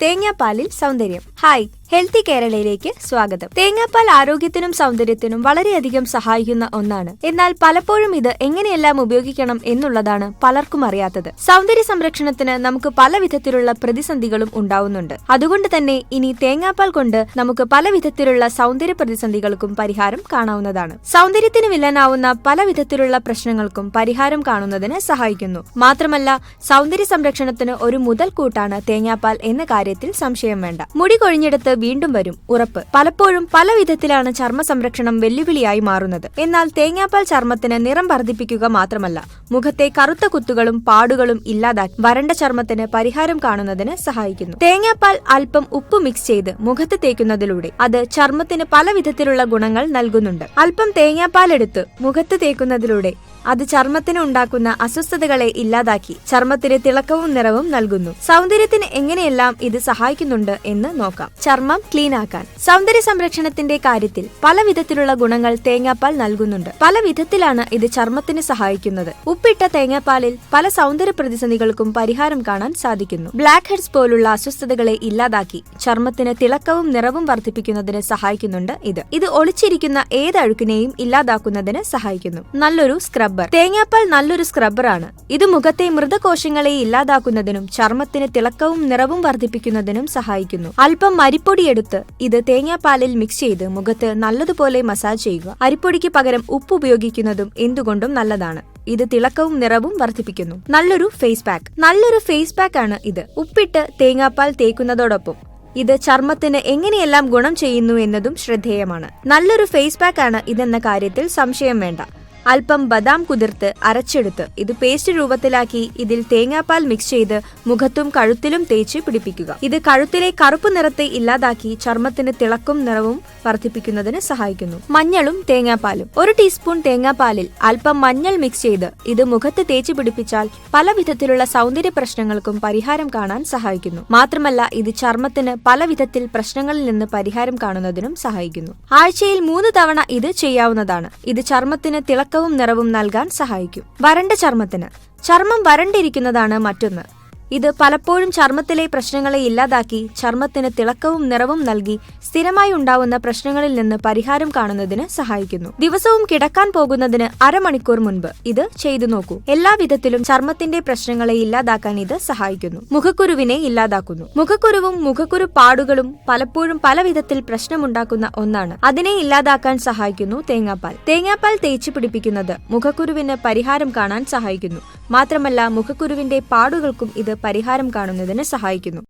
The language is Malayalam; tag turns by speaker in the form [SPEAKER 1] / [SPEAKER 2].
[SPEAKER 1] തേങ്ങാപ്പാലിൽ സൗന്ദര്യം. ഹായ്, ഹെൽത്തി കേരളയിലേക്ക് സ്വാഗതം. തേങ്ങാപ്പാൽ ആരോഗ്യത്തിനും സൗന്ദര്യത്തിനും വളരെയധികം സഹായിക്കുന്ന ഒന്നാണ്. എന്നാൽ പലപ്പോഴും ഇത് എങ്ങനെയെല്ലാം ഉപയോഗിക്കണം എന്നുള്ളതാണ് പലർക്കും അറിയാത്തത്. സൗന്ദര്യ സംരക്ഷണത്തിന് നമുക്ക് പല വിധത്തിലുള്ള പ്രതിസന്ധികളും ഉണ്ടാവുന്നുണ്ട്. അതുകൊണ്ട് തന്നെ ഇനി തേങ്ങാപ്പാൽ കൊണ്ട് നമുക്ക് പല വിധത്തിലുള്ള സൗന്ദര്യ പ്രതിസന്ധികൾക്കും പരിഹാരം കാണാവുന്നതാണ്. സൗന്ദര്യത്തിന് വില്ലനാവുന്ന പല വിധത്തിലുള്ള പ്രശ്നങ്ങൾക്കും പരിഹാരം കാണുന്നതിന് സഹായിക്കുന്നു. മാത്രമല്ല, സൗന്ദര്യ സംരക്ഷണത്തിന് ഒരു മുതൽക്കൂട്ടാണ് തേങ്ങാപ്പാൽ എന്ന കാര്യത്തിൽ സംശയം വേണ്ട. മുടി കൊഴിഞ്ഞെടുത്ത് വീണ്ടും വരും, ഉറപ്പ്. പലപ്പോഴും പല വിധത്തിലാണ് ചർമ്മ സംരക്ഷണം വെല്ലുവിളിയായി മാറുന്നത്. എന്നാൽ തേങ്ങാപ്പാൽ ചർമ്മത്തിന് നിറം വർദ്ധിപ്പിക്കുക മാത്രമല്ല, മുഖത്തെ കറുത്ത കുത്തുകളും പാടുകളും ഇല്ലാതാക്കി വരണ്ട ചർമ്മത്തിന് പരിഹാരം കാണുന്നതിന് സഹായിക്കുന്നു. തേങ്ങാപ്പാൽ അല്പം ഉപ്പ് മിക്സ് ചെയ്ത് മുഖത്ത് തേക്കുന്നതിലൂടെ അത് ചർമ്മത്തിന് പല വിധത്തിലുള്ള ഗുണങ്ങൾ നൽകുന്നുണ്ട്. അല്പം തേങ്ങാപ്പാൽ എടുത്ത് മുഖത്ത് തേക്കുന്നതിലൂടെ അത് ചർമ്മത്തിന് ഉണ്ടാക്കുന്ന അസ്വസ്ഥതകളെ ഇല്ലാതാക്കി ചർമ്മത്തിന് തിളക്കവും നിറവും നൽകുന്നു. സൗന്ദര്യത്തിന് എങ്ങനെയെല്ലാം ഇത് സഹായിക്കുന്നുണ്ട് എന്ന് നോക്കാം. ചർമ്മം ക്ലീൻ ആക്കാൻ. സൗന്ദര്യ സംരക്ഷണത്തിന്റെ കാര്യത്തിൽ പല വിധത്തിലുള്ള ഗുണങ്ങൾ തേങ്ങാപ്പാൽ നൽകുന്നുണ്ട്. പല വിധത്തിലാണ് ഇത് ചർമ്മത്തിന് സഹായിക്കുന്നത്. ഉപ്പിട്ട തേങ്ങാപ്പാലിൽ പല സൗന്ദര്യ പ്രതിസന്ധികൾക്കും പരിഹാരം കാണാൻ സാധിക്കുന്നു. ബ്ലാക്ക് ഹെഡ്സ് പോലുള്ള അസ്വസ്ഥതകളെ ഇല്ലാതാക്കി ചർമ്മത്തിന് തിളക്കവും നിറവും വർദ്ധിപ്പിക്കുന്നതിന് സഹായിക്കുന്നുണ്ട്. ഇത് ഒളിച്ചിരിക്കുന്ന ഏത് അഴുക്കിനെയും ഇല്ലാതാക്കുന്നതിന് സഹായിക്കുന്നു. നല്ലൊരു സ്ക്രബ്. തേങ്ങാപ്പാൽ നല്ലൊരു സ്ക്രബ്ബറാണ്. ഇത് മുഖത്തെ മൃതകോശങ്ങളെ ഇല്ലാതാക്കുന്നതിനും ചർമ്മത്തിന് തിളക്കവും നിറവും വർദ്ധിപ്പിക്കുന്നതിനും സഹായിക്കുന്നു. അല്പം അരിപ്പൊടി എടുത്ത് ഇത് തേങ്ങാപ്പാലിൽ മിക്സ് ചെയ്ത് മുഖത്ത് നല്ലതുപോലെ മസാജ് ചെയ്യുക. അരിപ്പൊടിക്ക് പകരം ഉപ്പ് ഉപയോഗിക്കുന്നതും എന്തുകൊണ്ടും നല്ലതാണ്. ഇത് തിളക്കവും നിറവും വർദ്ധിപ്പിക്കുന്നു. നല്ലൊരു ഫേസ് പാക്ക്. നല്ലൊരു ഫേസ് പാക്ക് ആണ് ഇത്. ഉപ്പിട്ട് തേങ്ങാപ്പാൽ തേക്കുന്നതോടൊപ്പം ഇത് ചർമ്മത്തിന് എങ്ങനെയെല്ലാം ഗുണം ചെയ്യുന്നു എന്നതും ശ്രദ്ധേയമാണ്. നല്ലൊരു ഫേസ് പാക്ക് ആണ് ഇതെന്ന കാര്യത്തിൽ സംശയം വേണ്ട. അല്പം ബദാം കുതിർത്ത് അരച്ചെടുത്ത് ഇത് പേസ്റ്റ് രൂപത്തിലാക്കി ഇതിൽ തേങ്ങാപ്പാൽ മിക്സ് ചെയ്ത് മുഖത്തും കഴുത്തിലും തേച്ച് പിടിപ്പിക്കുക. ഇത് കഴുത്തിലെ കറുപ്പ് നിറത്തെ ഇല്ലാതാക്കി ചർമ്മത്തിന് തിളക്കും നിറവും വർദ്ധിപ്പിക്കുന്നതിന് സഹായിക്കുന്നു. മഞ്ഞളും തേങ്ങാപ്പാലും. 1 ടീസ്പൂൺ തേങ്ങാപ്പാലിൽ അല്പം മഞ്ഞൾ മിക്സ് ചെയ്ത് ഇത് മുഖത്ത് തേച്ച് പിടിപ്പിച്ചാൽ പല വിധത്തിലുള്ള സൗന്ദര്യ പ്രശ്നങ്ങൾക്കും പരിഹാരം കാണാൻ സഹായിക്കുന്നു. മാത്രമല്ല, ഇത് ചർമ്മത്തിന് പല വിധത്തിൽ പ്രശ്നങ്ങളിൽ നിന്ന് പരിഹാരം കാണുന്നതിനും സഹായിക്കുന്നു. ആഴ്ചയിൽ 3 തവണ ഇത് ചെയ്യാവുന്നതാണ്. ഇത് ചർമ്മത്തിന് തിളക്കം നിറവും നൽകാൻ സഹായിക്കും. വരണ്ട ചർമ്മത്തിന്. ചർമ്മം വരണ്ടിരിക്കുന്നതാണ് മറ്റൊന്ന്. ഇത് പലപ്പോഴും ചർമ്മത്തിലെ പ്രശ്നങ്ങളെ ഇല്ലാതാക്കി ചർമ്മത്തിന് തിളക്കവും നിറവും നൽകി സ്ഥിരമായി ഉണ്ടാവുന്ന പ്രശ്നങ്ങളിൽ നിന്ന് പരിഹാരം കാണുന്നതിന് സഹായിക്കുന്നു. ദിവസവും കിടക്കാൻ പോകുന്നതിന് അരമണിക്കൂർ മുൻപ് ഇത് ചെയ്തു നോക്കൂ. എല്ലാ വിധത്തിലും ചർമ്മത്തിന്റെ പ്രശ്നങ്ങളെ ഇല്ലാതാക്കാൻ ഇത് സഹായിക്കുന്നു. മുഖക്കുരുവിനെ ഇല്ലാതാക്കുന്നു. മുഖക്കുരുവും മുഖക്കുരു പാടുകളും പലപ്പോഴും പല വിധത്തിൽ പ്രശ്നമുണ്ടാക്കുന്ന ഒന്നാണ്. അതിനെ ഇല്ലാതാക്കാൻ സഹായിക്കുന്നു തേങ്ങാപ്പാൽ. തേങ്ങാപ്പാൽ തേച്ച് പിടിപ്പിക്കുന്നത് മുഖക്കുരുവിന് പരിഹാരം കാണാൻ സഹായിക്കുന്നു. മാത്രമല്ല, മുഖക്കുരുവിന്റെ പാടുകൾക്കും ഇത് പരിഹാരം കാണുന്നതിന് സഹായിക്കുന്നു.